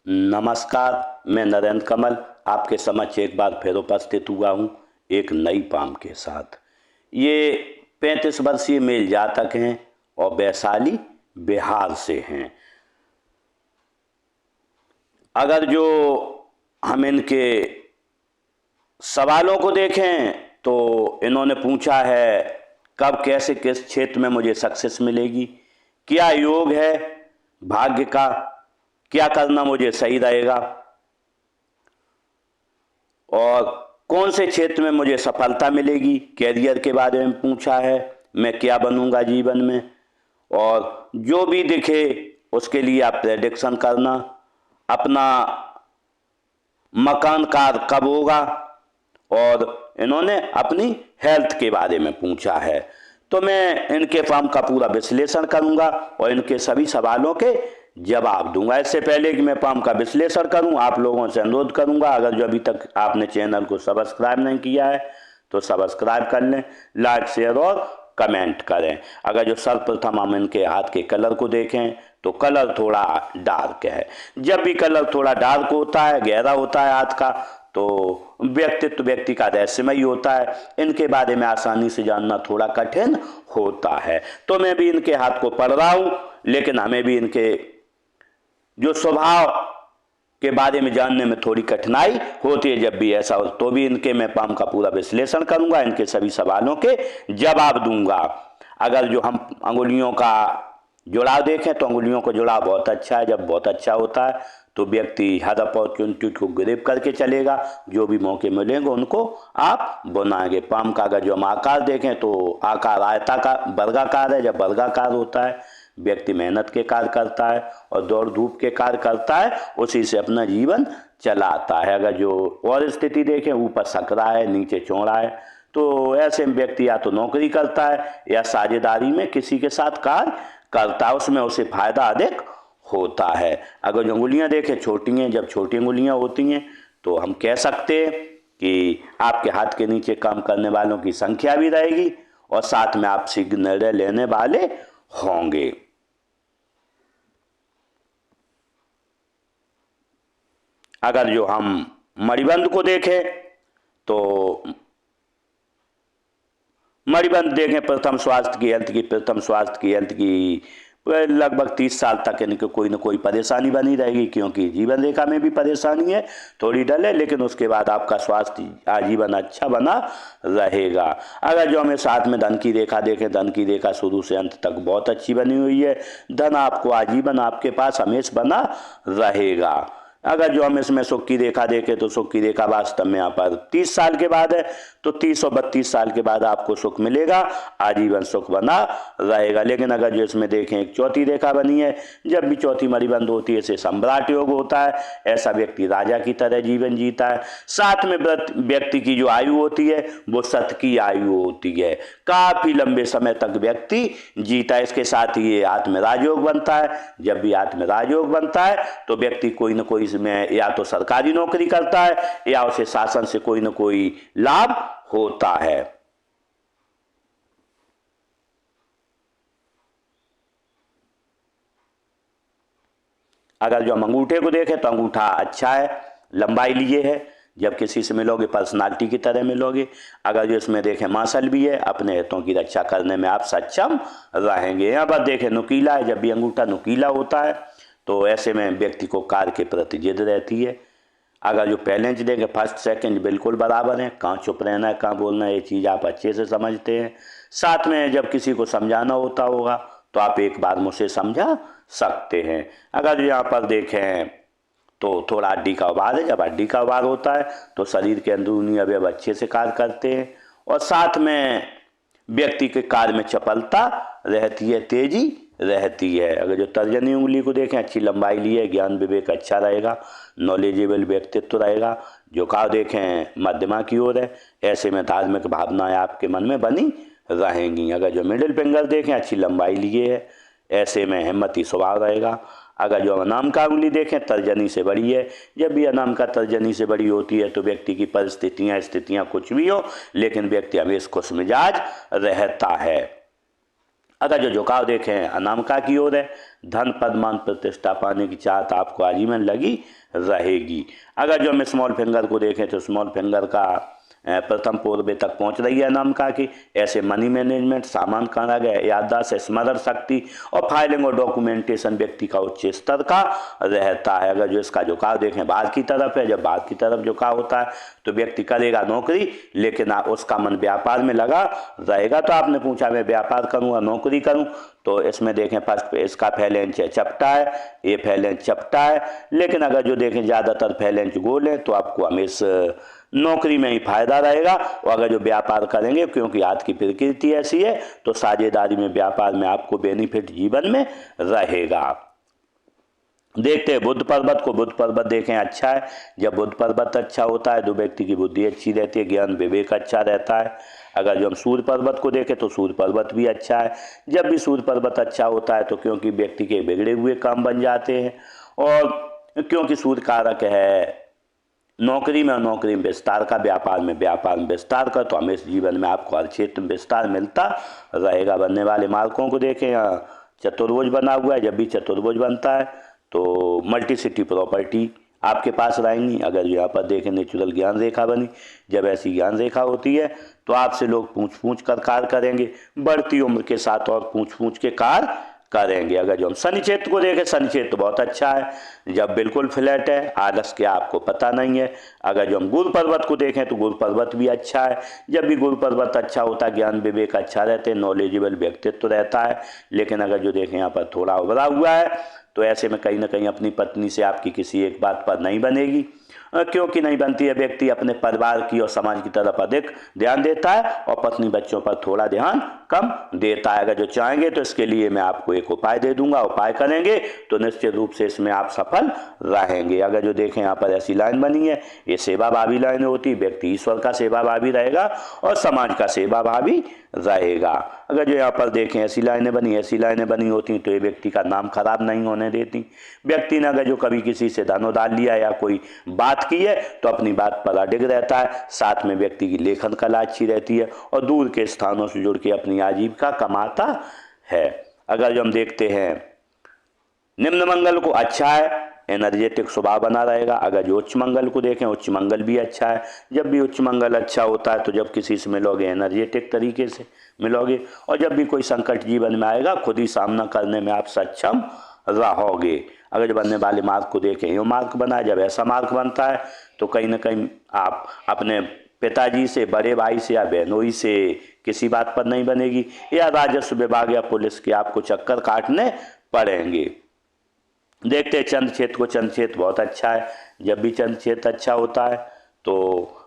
नमस्कार। मैं नरेंद्र कमल आपके समक्ष एक बार फिर उपस्थित हुआ हूँ एक नई पाम के साथ। ये 35 वर्षीय मेल जातक हैं और वैशाली बिहार से हैं। अगर जो हम इनके सवालों को देखें तो इन्होंने पूछा है कब कैसे किस क्षेत्र में मुझे सक्सेस मिलेगी, क्या योग है भाग्य का, क्या करना मुझे सही रहेगा और कौन से क्षेत्र में मुझे सफलता मिलेगी। कैरियर के बारे में पूछा है, मैं क्या बनूंगा जीवन में, और जो भी दिखे उसके लिए आप प्रेडिक्शन करना। अपना मकान कार्य कब होगा और इन्होंने अपनी हेल्थ के बारे में पूछा है। तो मैं इनके फॉर्म का पूरा विश्लेषण करूंगा और इनके सभी सवालों के जवाब दूंगा। इससे पहले कि मैं फॉर्म का विश्लेषण करूं, आप लोगों से अनुरोध करूंगा, अगर जो अभी तक आपने चैनल को सब्सक्राइब नहीं किया है तो सब्सक्राइब कर लें, लाइक शेयर और कमेंट करें। अगर जो सर्वप्रथम हम इनके हाथ के कलर को देखें तो कलर थोड़ा डार्क है। जब भी कलर थोड़ा डार्क होता है, गहरा होता है हाथ का, तो व्यक्तित्व व्यक्ति का रहस्यमय होता है। इनके बारे में आसानी से जानना थोड़ा कठिन होता है। तो मैं भी इनके हाथ को पढ़ रहा हूं, लेकिन हमें भी इनके जो स्वभाव के बारे में जानने में थोड़ी कठिनाई होती है। जब भी ऐसा हो तो भी इनके मैं पाम का पूरा विश्लेषण करूंगा, इनके सभी सवालों के जवाब दूंगा। अगर जो हम अंगुलियों का जुड़ाव देखें तो अंगुलियों का जुड़ाव बहुत अच्छा है। जब बहुत अच्छा होता है तो व्यक्ति हर अपॉर्चुनिटी को ग्रैब करके चलेगा, जो भी मौके मिलेंगे उनको आप बनाएंगे। पाम का अगर जो हम आकार देखें तो आकार आयताकार वर्गाकार है। जब वर्गाकार होता है व्यक्ति मेहनत के कार्य करता है और दौड़ धूप के कार्य करता है, उसी से अपना जीवन चलाता है। अगर जो और स्थिति देखें, ऊपर सकरा है नीचे चौड़ा है, तो ऐसे में व्यक्ति या तो नौकरी करता है या साझेदारी में किसी के साथ कार्य करता है, उसमें उसे फायदा अधिक होता है। अगर जो अंगुलियां देखें छोटी हैं, जब छोटी अंगुलियां होती हैं तो हम कह सकते हैं कि आपके हाथ के नीचे काम करने वालों की संख्या भी रहेगी और साथ में आप शीघ्र निर्णय लेने वाले होंगे। अगर जो हम मणिबंध को देखें तो मणिबंध देखें प्रथम स्वास्थ्य की हेल्थ की लगभग 30 साल तक इनके कोई ना कोई परेशानी बनी रहेगी, क्योंकि जीवन रेखा में भी परेशानी है, थोड़ी डल है, लेकिन उसके बाद आपका स्वास्थ्य आजीवन अच्छा बना रहेगा। अगर जो हमें साथ में धन की रेखा देखें, धन की रेखा शुरू से अंत तक बहुत अच्छी बनी हुई है। धन आपको आजीवन आपके पास हमेशा बना रहेगा। अगर जो हम इसमें सुख की रेखा देखें तो सुख की रेखा वास्तव में यहाँ पर 30 साल के बाद है, तो 30 और 32 साल के बाद आपको सुख मिलेगा, आजीवन सुख बना रहेगा। लेकिन अगर जो इसमें देखें एक चौथी रेखा बनी है, जब भी चौथी मणिबंध होती है इसे सम्राट योग होता है। ऐसा व्यक्ति राजा की तरह जीवन जीता है। साथ में व्यक्ति की जो आयु होती है वो सत की आयु होती है, काफी लंबे समय तक व्यक्ति जीता है। इसके साथ ही ये आत्म राजयोग बनता है। जब भी आत्म राजयोग बनता है तो व्यक्ति कोई न कोई इसमें या तो सरकारी नौकरी करता है या उसे शासन से कोई न कोई लाभ होता है। अगर जो हम अंगूठे को देखें तो अंगूठा अच्छा है, लंबाई लिए है, जब किसी से मिलोगे पर्सनालिटी की तरह मिलोगे। अगर जो इसमें देखें मांसल भी है, अपने हितों की रक्षा करने में आप सक्षम रहेंगे। यहाँ पर देखें नुकीला है, जब भी अंगूठा नुकीला होता है तो ऐसे में व्यक्ति को कार्य के प्रति जिद रहती है। अगर जो पहले इंच देंगे फर्स्ट सेकंड बिल्कुल बराबर है, कहाँ चुप रहना है कहाँ बोलना है ये चीज़ आप अच्छे से समझते हैं। साथ में जब किसी को समझाना होता होगा तो आप एक बार मुझसे समझा सकते हैं। अगर यहाँ पर देखें तो थोड़ा हड्डी का उभार है। जब हड्डी का उभार होता है तो शरीर के अंदरूनी अवयव अच्छे से कार्य करते हैं और साथ में व्यक्ति के कार्य में चपलता रहती है, तेजी रहती है। अगर जो तर्जनी उंगली को देखें अच्छी लंबाई ली है, ज्ञान विवेक अच्छा रहेगा, नॉलेजेबल व्यक्तित्व रहेगा। झुकाव देखें मध्यमा की ओर है, ऐसे में धार्मिक भावनाएं आपके मन में बनी रहेंगी। अगर जो मिडिल फिंगर देखें अच्छी लंबाई लिए है, ऐसे में हिम्मती स्वभाव रहेगा। अगर जो अनाम का उंगली देखें तर्जनी से बड़ी है, जब भी अनाम का तर्जनी से बड़ी होती है तो व्यक्ति की परिस्थितियां स्थितियां कुछ भी हो, लेकिन व्यक्ति हमेशा खुश मिजाज रहता है। अगर जो झुकाव देखें अनामिका की ओर है, धन पद मान प्रतिष्ठा पाने की चाहत आपको आजीवन लगी रहेगी। अगर जो हम स्मॉल फिंगर को देखें तो स्मॉल फिंगर का प्रथम पूर्वे तक पहुंच रही है अनामिका की। ऐसे मनी मैनेजमेंट, सामान खाना गया, याददाश्त, स्मरण शक्ति और फाइलिंग और डॉक्यूमेंटेशन व्यक्ति का उच्च स्तर का रहता है। अगर जो इसका झुकाव देखें बाहर की तरफ है, जब बाहर की तरफ झुकाव होता है तो व्यक्ति करेगा नौकरी, लेकिन उसका मन व्यापार में लगा रहेगा। तो आपने पूछा मैं व्यापार करूँ या नौकरी करूँ, तो इसमें देखें फर्स्ट इसका फैलेंच चपटा है, ये फैलेंच चपटा है, लेकिन अगर जो देखें ज़्यादातर फैलेंच गोल है तो आपको हमेशा नौकरी में ही फायदा रहेगा। और अगर जो व्यापार करेंगे, क्योंकि हाथ की प्रकृति ऐसी है, तो साझेदारी में व्यापार में आपको बेनिफिट जीवन में रहेगा। देखते हैं बुध पर्वत को। बुध पर्वत देखें अच्छा है। जब बुध पर्वत अच्छा होता है तो व्यक्ति की बुद्धि अच्छी रहती है, ज्ञान विवेक अच्छा रहता है। अगर जो हम सूर्य पर्वत को देखें तो सूर्य पर्वत भी अच्छा है। जब भी सूर्य पर्वत अच्छा होता है तो क्योंकि व्यक्ति के बिगड़े हुए काम बन जाते हैं, और क्योंकि सूर्य कारक है नौकरी में, नौकरी में विस्तार का, व्यापार में विस्तार का, तो हमेशा जीवन में आपको हर क्षेत्र में विस्तार मिलता रहेगा। बनने वाले मार्कों को देखें, यहाँ चतुर्भुज बना हुआ है। जब भी चतुर्भुज बनता है तो मल्टी सिटी प्रॉपर्टी आपके पास रहेंगी। अगर यहाँ पर देखें नेचुरल ज्ञान रेखा बनी, जब ऐसी ज्ञान रेखा होती है तो आपसे लोग पूछ पूछ कर कार्य करेंगे, बढ़ती उम्र के साथ और पूछ पूछ के कार्य करेंगे। अगर जो हम शनि क्षेत्र को देखें, शनि क्षेत्र बहुत अच्छा है। जब बिल्कुल फ्लैट है, आलस क्या आपको पता नहीं है। अगर जो हम गुरु पर्वत को देखें तो गुरु पर्वत भी अच्छा है। जब भी गुरु पर्वत अच्छा होता है, ज्ञान विवेक अच्छा रहते हैं, नॉलेजेबल व्यक्तित्व रहता है। लेकिन अगर जो देखें यहाँ पर थोड़ा उभरा हुआ है, तो ऐसे में कहीं ना कहीं अपनी पत्नी से आपकी किसी एक बात पर नहीं बनेगी। क्योंकि नहीं बनती है, व्यक्ति अपने परिवार की और समाज की तरफ अधिक ध्यान देता है और पत्नी बच्चों पर थोड़ा ध्यान कम देता है। अगर जो चाहेंगे तो इसके लिए मैं आपको एक उपाय दे दूंगा, उपाय करेंगे तो निश्चित रूप से इसमें आप सफल रहेंगे। अगर जो देखें यहाँ पर ऐसी लाइन बनी है, ये सेवा भावी लाइन होती है। व्यक्ति ईश्वर का सेवा भावी रहेगा और समाज का सेवा भावी रहेगा। अगर जो यहाँ पर देखें ऐसी लाइनें बनी होती तो ये व्यक्ति का नाम खराब नहीं होने देती। व्यक्ति ने अगर जो कभी किसी से धन उधार लिया या कोई बात की है तो अपनी बात पर अडिग रहता है। साथ में व्यक्ति की लेखन कला अच्छी रहती है और दूर के स्थानों से जुड़ के अपनी आजीविका कमाता है। अगर जो हम देखते हैं निम्न मंगल को, अच्छा है, एनर्जेटिक स्वभाव बना रहेगा। अगर जो उच्च मंगल को देखें, उच्च मंगल भी अच्छा है। जब भी उच्च मंगल अच्छा होता है तो जब किसी से मिलोगे एनर्जेटिक तरीके से मिलोगे, और जब भी कोई संकट जीवन में आएगा खुद ही सामना करने में आप सक्षम रहोगे। अगर जो बनने वाले मार्ग को देखें, ये मार्ग बना है, जब ऐसा मार्ग बनता है तो कहीं ना कहीं आप अपने पिताजी से, बड़े भाई से या बहनोई से किसी बात पर नहीं बनेगी, या राजस्व विभाग या पुलिस के आपको चक्कर काटने पड़ेंगे। देखते हैं चंद्र क्षेत्र को। चंद्र क्षेत्र बहुत अच्छा है। जब भी चंद्र क्षेत्र अच्छा होता है तो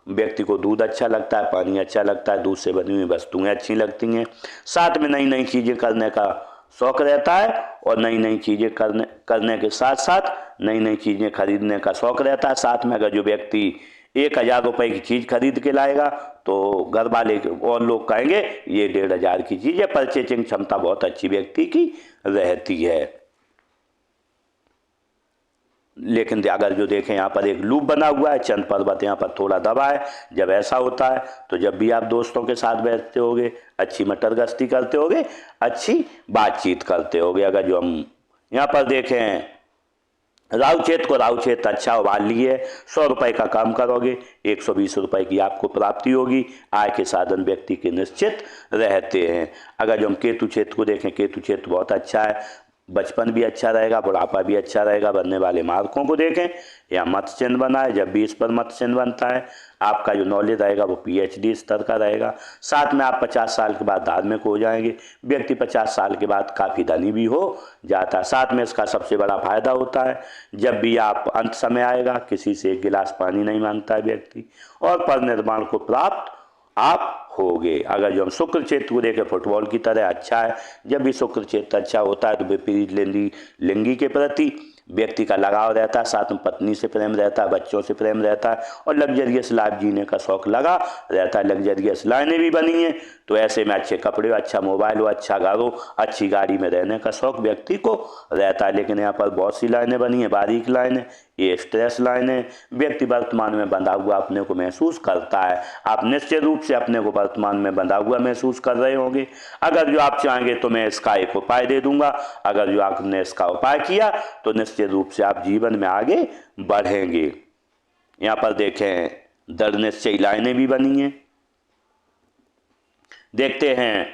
व्यक्ति को दूध अच्छा लगता है, पानी अच्छा लगता है, दूध से बनी हुई वस्तुएं अच्छी लगती हैं। साथ में नई नई चीज़ें करने का शौक रहता है और नई नई चीज़ें करने के साथ साथ नई नई चीज़ें खरीदने का शौक रहता है। साथ में अगर जो व्यक्ति 1000 रुपये की चीज़ खरीद के लाएगा तो घर वाले और लोग कहेंगे ये 1500 की चीज़ है। परचेजिंग क्षमता बहुत अच्छी व्यक्ति की रहती है। लेकिन अगर जो देखें यहाँ पर एक लूप बना हुआ है, चंद्र पर्वत यहाँ पर थोड़ा दबा है। जब ऐसा होता है तो जब भी आप दोस्तों के साथ बैठते होगे, अच्छी मटर गश्ती करते होगे, अच्छी बातचीत करते होगे। अगर जो हम यहाँ पर देखें राहु क्षेत्र को, राहु क्षेत्र अच्छा उबाल लिए, 100 रुपये का काम करोगे, 120 रुपये की आपको प्राप्ति होगी। आय के साधन व्यक्ति के निश्चित रहते हैं। अगर जो हम केतु क्षेत्र को देखें, केतु क्षेत्र बहुत अच्छा है। बचपन भी अच्छा रहेगा, बुढ़ापा भी अच्छा रहेगा। बनने वाले मार्कों को देखें, या मत्स्य चिन्ह बना है। जब भी इस पर मत्स्य चिन्ह बनता है आपका जो नॉलेज रहेगा वो PhD स्तर का रहेगा। साथ में आप 50 साल के बाद धार्मिक हो जाएंगे। व्यक्ति 50 साल के बाद काफ़ी धनी भी हो जाता है। साथ में इसका सबसे बड़ा फायदा होता है, जब भी आप अंत समय आएगा किसी से एक गिलास पानी नहीं मांगता है व्यक्ति, और पर निर्माण को प्राप्त आप होगे। अगर जो हम शुक्र क्षेत्र को देखें, फुटबॉल की तरह अच्छा है। जब भी शुक्र क्षेत्र अच्छा होता है तो विपरीत लिंगी के प्रति व्यक्ति का लगाव रहता है। साथ में पत्नी से प्रेम रहता है, बच्चों से प्रेम रहता है और लग्जरियस लाइफ जीने का शौक लगा रहता है। लग्जरियस लाइनें भी बनी हैं तो ऐसे में अच्छे कपड़े हो, अच्छा मोबाइल हो, अच्छा घर हो, अच्छी गाड़ी में रहने का शौक व्यक्ति को रहता है। लेकिन यहाँ पर बहुत सी लाइनें बनी हैं, बारीक लाइनें, ये स्ट्रेस लाइन है। व्यक्ति वर्तमान में बंधा हुआ अपने को महसूस करता है। आप निश्चित रूप से अपने को वर्तमान में बंधा हुआ महसूस कर रहे होंगे। अगर जो आप चाहेंगे तो मैं इसका एक उपाय दे दूंगा। अगर जो आपने इसका उपाय किया तो निश्चित रूप से आप जीवन में आगे बढ़ेंगे। यहाँ पर देखें दृढ़ निश्चयी लाइनें भी बनी हैं। देखते हैं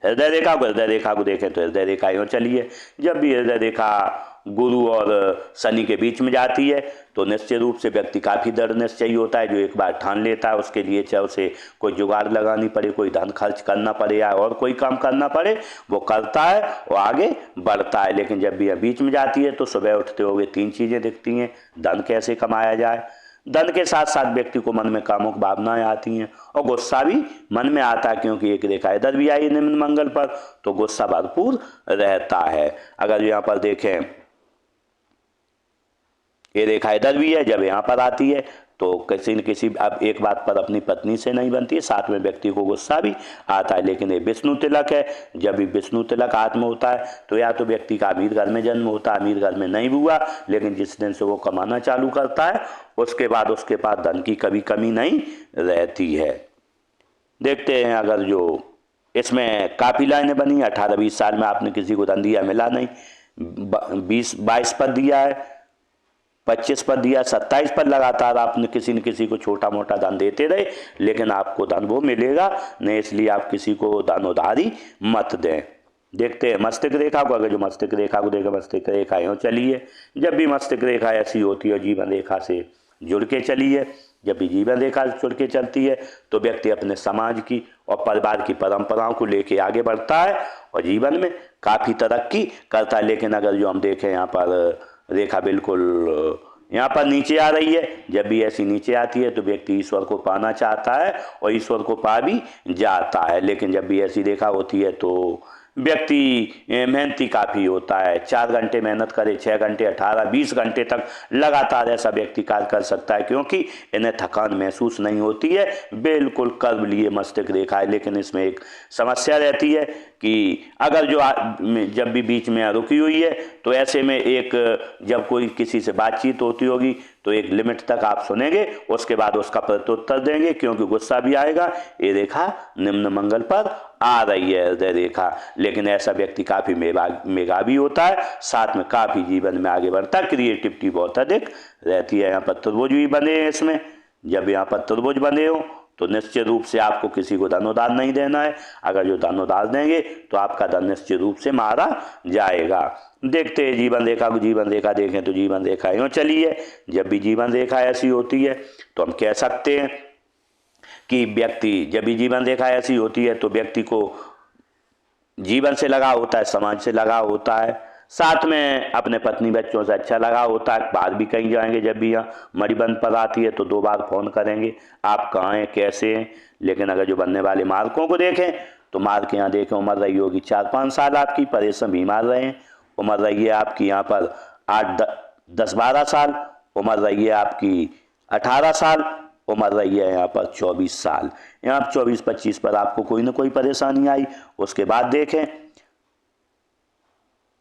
हृदय रेखा को देखें तो हृदय रेखा यूँ चलिए। जब भी हृदय रेखा गुरु और शनि के बीच में जाती है तो निश्चित रूप से व्यक्ति काफ़ी दृढ़ निश्चयी होता है। जो एक बार ठान लेता है उसके लिए चाहे उसे कोई जुगाड़ लगानी पड़े, कोई धन खर्च करना पड़े या और कोई काम करना पड़े, वो करता है और आगे बढ़ता है। लेकिन जब भी यह बीच में जाती है तो सुबह उठते हुए 3 चीज़ें दिखती हैं। धन कैसे कमाया जाए, धन के साथ साथ व्यक्ति को मन में कामुक भावनाएं आती हैं और गुस्सा भी मन में आता है, क्योंकि एक रेखा इधर भी आई निम्न मंगल पर तो गुस्सा भरपूर रहता है। अगर यहाँ पर देखें ये रेखा इधर भी है, जब यहाँ पर आती है तो किसी न किसी अब एक बात पर अपनी पत्नी से नहीं बनती है, साथ में व्यक्ति को गुस्सा भी आता है। लेकिन ये विष्णु तिलक है। जब भी विष्णु तिलक हाथ में होता है तो या तो व्यक्ति का अमीर घर में जन्म होता है, अमीर घर में नहीं हुआ, लेकिन जिस दिन से वो कमाना चालू करता है उसके बाद उसके पास धन की कभी कमी नहीं रहती है। देखते हैं अगर जो इसमें काफ़ी लाइनें बनी। 18-20 साल में आपने किसी को धन दिया, मिला नहीं। 20-22 पर दिया है, 25 पर दिया, 27 पर लगातार आपने किसी न किसी को छोटा मोटा दान देते रहे, लेकिन आपको दान वो मिलेगा नहीं। इसलिए आप किसी को दान उधारी मत दें। देखते हैं मस्तिष्क रेखा को। अगर जो मस्तिष्क रेखा को देखें, मस्तिष्क रेखा यूँ चलिए। जब भी मस्तिष्क रेखा ऐसी होती है जीवन रेखा से जुड़ के चलिए, जब भी जीवन रेखा से जुड़ के चलती है तो व्यक्ति अपने समाज की और परिवार की परंपराओं को लेके आगे बढ़ता है और जीवन में काफ़ी तरक्की करता है। लेकिन अगर जो हम देखें यहाँ पर रेखा बिल्कुल यहाँ पर नीचे आ रही है, जब भी ऐसी नीचे आती है तो व्यक्ति ईश्वर को पाना चाहता है और ईश्वर को पा भी जाता है। लेकिन जब भी ऐसी रेखा होती है तो व्यक्ति मेहनती काफ़ी होता है। 4 घंटे मेहनत करे, 6 घंटे, 18-20 घंटे तक लगातार ऐसा व्यक्ति कार्य कर सकता है, क्योंकि इन्हें थकान महसूस नहीं होती है। बिल्कुल कर्व लिए मस्तिष्क रेखा है। लेकिन इसमें एक समस्या रहती है कि अगर जो जब भी बीच में रुकी हुई है तो ऐसे में एक जब कोई किसी से बातचीत होती होगी तो एक लिमिट तक आप सुनेंगे, उसके बाद उसका प्रत्युत्तर देंगे, क्योंकि गुस्सा भी आएगा। ये रेखा निम्न मंगल पर आ रही है हृदय रेखा। लेकिन ऐसा व्यक्ति काफ़ी मेधावी होता है, साथ में काफ़ी जीवन में आगे बढ़ता है, क्रिएटिविटी बहुत अधिक रहती है। यहाँ पर त्रिभुज भी बने हैं इसमें। जब यहाँ पर त्रिभुज बने हो तो निश्चित रूप से आपको किसी को धन उधार नहीं देना है। अगर जो धन उधार देंगे तो आपका धन निश्चित रूप से मारा जाएगा। देखते हैं जीवन रेखा को। जीवन रेखा देखें तो जीवन रेखा यूँ चली है। जब भी जीवन रेखा ऐसी होती है तो हम कह सकते हैं कि व्यक्ति जब भी जीवन रेखा ऐसी होती है तो व्यक्ति को जीवन से लगाव होता है, समाज से लगाव होता है, साथ में अपने पत्नी बच्चों से अच्छा लगा होता है। बाहर भी कहीं जाएंगे, जब भी यहाँ मणिबंध पर आती है तो 2 बार फ़ोन करेंगे, आप कहाँ हैं, कैसे हैं। लेकिन अगर जो बनने वाले मार्कों को देखें तो मार्क यहाँ देखें उम्र रही होगी 4-5 साल आपकी, परिश्रम भी मार रहे हैं। उम्र रही है आपकी यहाँ पर 8-10-12 साल, उम्र रही है आपकी 18 साल, उम्र रही है यहाँ पर 24 साल। यहाँ 24-25 पर आपको कोई ना कोई परेशानी आई। उसके बाद देखें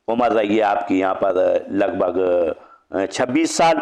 उम्र रही है आपकी यहाँ पर लगभग 26 साल।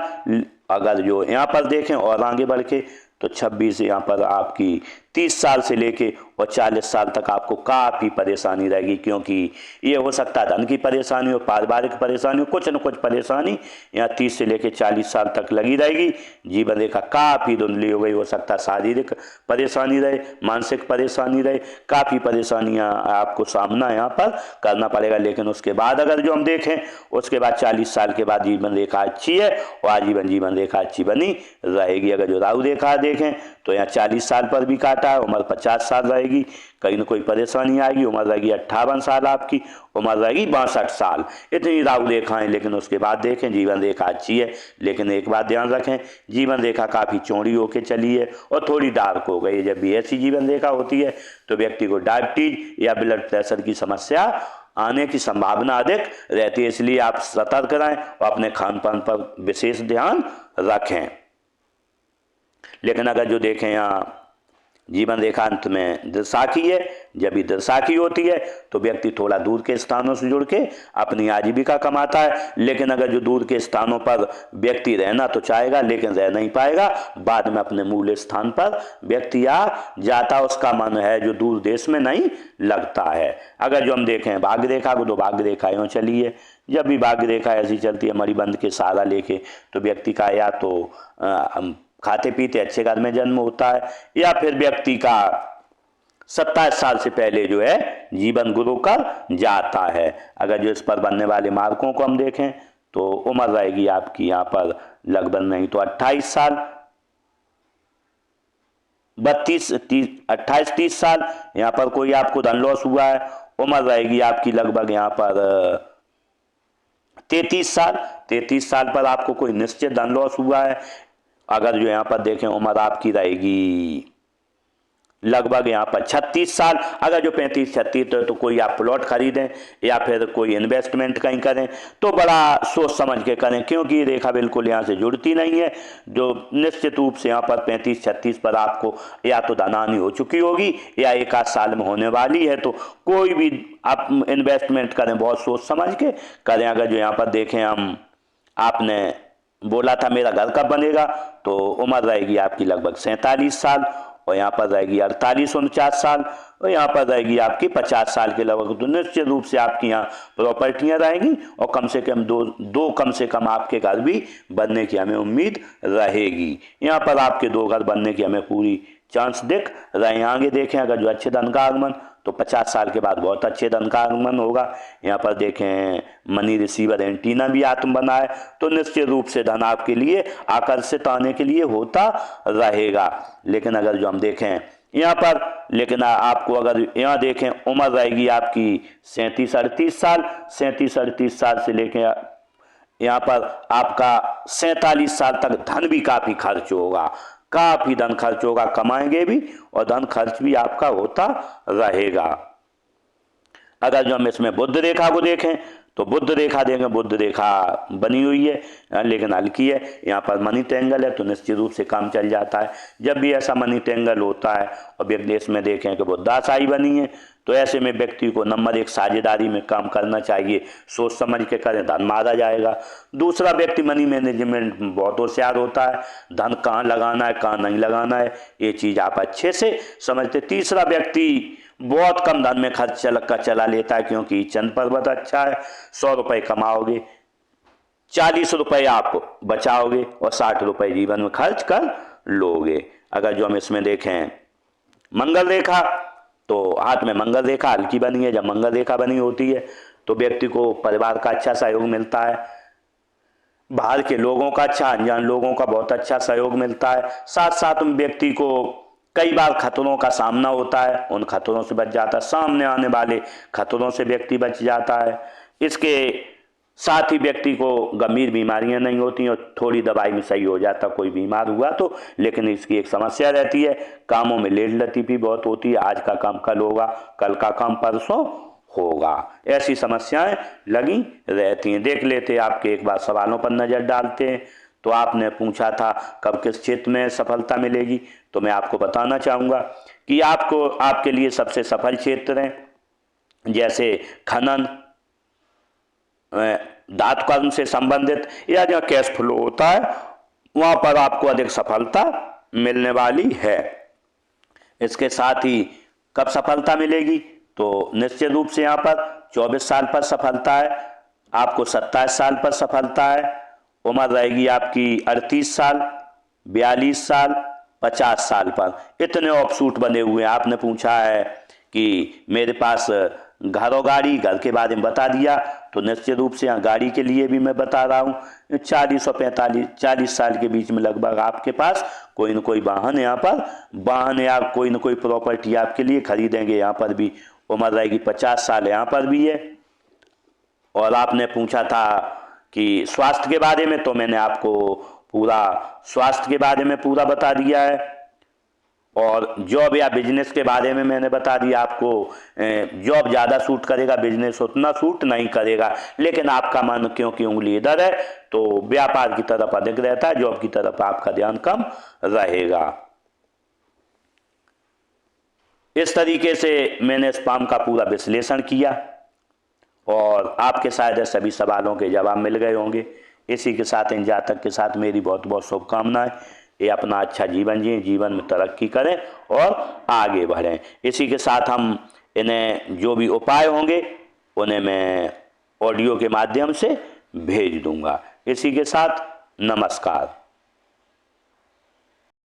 अगर जो यहाँ पर देखें और आगे बढ़ के तो 26 यहाँ पर आपकी 30 साल से लेके और 40 साल तक आपको काफ़ी परेशानी रहेगी, क्योंकि ये हो सकता है धन की परेशानी हो, पारिवारिक परेशानी हो, कुछ न कुछ परेशानी यहाँ 30 से लेके 40 साल तक लगी रहेगी। जीवन रेखा काफ़ी धुंधली हो गई, हो सकता है शारीरिक परेशानी रहे, मानसिक परेशानी रहे, काफ़ी परेशानियाँ आपको सामना यहाँ पर करना पड़ेगा। लेकिन उसके बाद अगर जो हम देखें उसके बाद 40 साल के बाद जीवन रेखा अच्छी है और आजीवन जीवन रेखा अच्छी बनी रहेगी। अगर जो राहु रेखा देखें तो यहाँ 40 साल पर भी काटा है, उम्र 50 साल रहेगी, कहीं ना कोई परेशानी आएगी। उम्र रहेगी 58 साल आपकी, उम्र रहेगी 62 साल। इतनी राहु रेखाएं। लेकिन उसके बाद देखें जीवन रेखा अच्छी है। लेकिन एक बात ध्यान रखें, जीवन रेखा काफ़ी चौड़ी होकर चली है और थोड़ी डार्क हो गई है। जब भी ऐसी जीवन रेखा होती है तो व्यक्ति को डायबिटीज या ब्लड प्रेशर की समस्या आने की संभावना अधिक रहती है। इसलिए आप सतर्क रहें और अपने खान पान पर विशेष ध्यान रखें। लेकिन अगर जो देखें यहाँ जीवन रेखांत में दृसाखी है। जब भी दृसाखी होती है तो व्यक्ति थोड़ा दूर के स्थानों से जुड़ के अपनी आजीविका कमाता है। लेकिन अगर जो दूर के स्थानों पर व्यक्ति रहना तो चाहेगा लेकिन रह नहीं पाएगा, बाद में अपने मूल स्थान पर व्यक्ति आ जाता, उसका मन है जो दूर देश में नहीं लगता है। अगर जो हम देखें भाग्य रेखा को, तो भाग्य रेखा यूँ चली है। जब भी भाग्य रेखा ऐसी चलती है मणिबंध के सहारा लेके, तो व्यक्ति का या तो खाते पीते अच्छे घर में जन्म होता है, या फिर व्यक्ति का 27 साल से पहले जो है जीवन गुरु कर जाता है। अगर जो इस पर बनने वाले मार्कों को हम देखें तो उम्र रहेगी आपकी यहाँ पर लगभग नहीं तो 28 साल, 28-30 साल। यहाँ पर कोई आपको धन लॉस हुआ है, उम्र रहेगी आपकी लगभग यहाँ पर 33 साल। 33 साल पर आपको कोई निश्चित धन लॉस हुआ है। अगर जो यहाँ पर देखें उम्र आपकी रहेगी लगभग यहाँ पर 36 साल। अगर जो 35-36 तो कोई आप प्लॉट खरीदें या फिर कोई इन्वेस्टमेंट कहीं करें तो बड़ा सोच समझ के करें, क्योंकि ये रेखा बिल्कुल यहाँ से जुड़ती नहीं है। जो निश्चित रूप से यहाँ पर 35-36 पर आपको या तो धनहानि हो चुकी होगी या एक आध साल में होने वाली है। तो कोई भी आप इन्वेस्टमेंट करें बहुत सोच समझ के करें। अगर जो यहाँ पर देखें हम, आपने बोला था मेरा घर कब बनेगा, तो उम्र रहेगी आपकी लगभग 47 साल, और यहाँ पर रहेगी 48-49 साल, और यहाँ पर रहेगी आपकी 50 साल के लगभग। तो निश्चित रूप से आपकी यहाँ प्रॉपर्टियाँ रहेंगी और कम से कम दो कम से कम आपके घर भी बनने की हमें उम्मीद रहेगी। यहाँ पर आपके 2 घर बनने की हमें पूरी चांस दिख रहे हैं। आगे देखें अगर जो अच्छे धन का आगमन, तो 50 साल के बाद बहुत अच्छे धन का आगमन होगा। यहाँ पर देखें मनी रिसीवर एंटीना भी आत्म बना है, तो निश्चित रूप से धन आपके लिए आकर्षित आने के लिए होता रहेगा। लेकिन अगर जो हम देखें यहाँ पर, लेकिन आपको अगर यहाँ देखें उम्र रहेगी आपकी 37-38 साल। 37-38 साल से लेके यहाँ पर आपका 47 साल तक धन भी काफ़ी खर्च होगा, काफ़ी धन खर्च होगा, कमाएंगे भी और धन खर्च भी आपका होता रहेगा। अगर जो हम इसमें बुध रेखा को देखें तो बुध रेखा देंगे, बुध रेखा बनी हुई है लेकिन हल्की है। यहाँ पर मनी टेंगल है तो निश्चित रूप से काम चल जाता है। जब भी ऐसा मनी टेंगल होता है और व्यक्ति इसमें देखें कि बुधाशाही बनी है, तो ऐसे में व्यक्ति को नंबर 1 साझेदारी में काम करना चाहिए, सोच समझ के करें, धन मारा जाएगा। दूसरा व्यक्ति मनी मैनेजमेंट बहुत होशियार होता है, धन कहाँ लगाना है कहाँ नहीं लगाना है ये चीज़ आप अच्छे से समझते। तीसरा व्यक्ति बहुत कम धन में खर्च चला लेता है, क्योंकि चंद पर्वत अच्छा है। 100 रुपये कमाओगे, 40 रुपये आप बचाओगे और 60 रुपये जीवन में खर्च कर लोगे। अगर जो हम इसमें देखें मंगल रेखा, तो हाथ में मंगल रेखा हल्की बनी है। जब मंगल रेखा बनी होती है तो व्यक्ति को परिवार का अच्छा सहयोग मिलता है, बाहर के लोगों का अच्छा, अनजान लोगों का बहुत अच्छा सहयोग मिलता है। साथ साथ व्यक्ति को कई बार खतरों का सामना होता है, उन खतरों से बच जाता है, सामने आने वाले खतरों से व्यक्ति बच जाता है। इसके साथ ही व्यक्ति को गंभीर बीमारियां नहीं होती और थोड़ी दवाई में सही हो जाता कोई बीमार हुआ तो। लेकिन इसकी एक समस्या रहती है, कामों में लेट लतीफी बहुत होती है, आज का काम कल होगा, कल का काम परसों होगा, ऐसी समस्याएं लगी रहती हैं। देख लेते आपके एक बार सवालों पर नज़र डालते हैं। तो आपने पूछा था कब किस क्षेत्र में सफलता मिलेगी, तो मैं आपको बताना चाहूँगा कि आपको आपके लिए सबसे सफल क्षेत्र हैं जैसे खनन, धातु कर्म से संबंधित या जहाँ कैश फ्लो होता है, वहाँ पर आपको अधिक सफलता मिलने वाली है। इसके साथ ही कब सफलता मिलेगी, तो निश्चित रूप से यहाँ पर 24 साल पर सफलता है, आपको 27 साल पर सफलता है, उम्र रहेगी आपकी 38 साल, 42 साल, 50 साल पर। इतने ऑफशूट बने हुए हैं। आपने पूछा है कि मेरे पास घर और गाड़ी, घर के बारे में बता दिया, तो निश्चित रूप से यहाँ गाड़ी के लिए भी मैं बता रहा हूँ। 40 साल के बीच में लगभग आपके पास कोई न कोई वाहन, यहाँ पर वाहन या कोई न कोई प्रॉपर्टी आपके लिए खरीदेंगे। यहाँ पर भी उम्र रहेगी 50 साल, यहाँ पर भी है। और आपने पूछा था कि स्वास्थ्य के बारे में, तो मैंने आपको पूरा स्वास्थ्य के बारे में पूरा बता दिया है। और जॉब या बिजनेस के बारे में मैंने बता दिया आपको, जॉब ज़्यादा सूट करेगा, बिजनेस उतना सूट नहीं करेगा। लेकिन आपका मन क्योंकि उंगली इधर है तो व्यापार की तरफ अधिक रहता है, जॉब की तरफ आपका ध्यान कम रहेगा। इस तरीके से मैंने स्पाम का पूरा विश्लेषण किया और आपके शायद सभी सवालों के जवाब मिल गए होंगे। इसी के साथ इन जातक के साथ मेरी बहुत बहुत शुभकामनाएं। ये अपना अच्छा जीवन जिए, जीवन में तरक्की करें और आगे बढ़ें। इसी के साथ हम इन्हें जो भी उपाय होंगे उन्हें मैं ऑडियो के माध्यम से भेज दूंगा। इसी के साथ नमस्कार।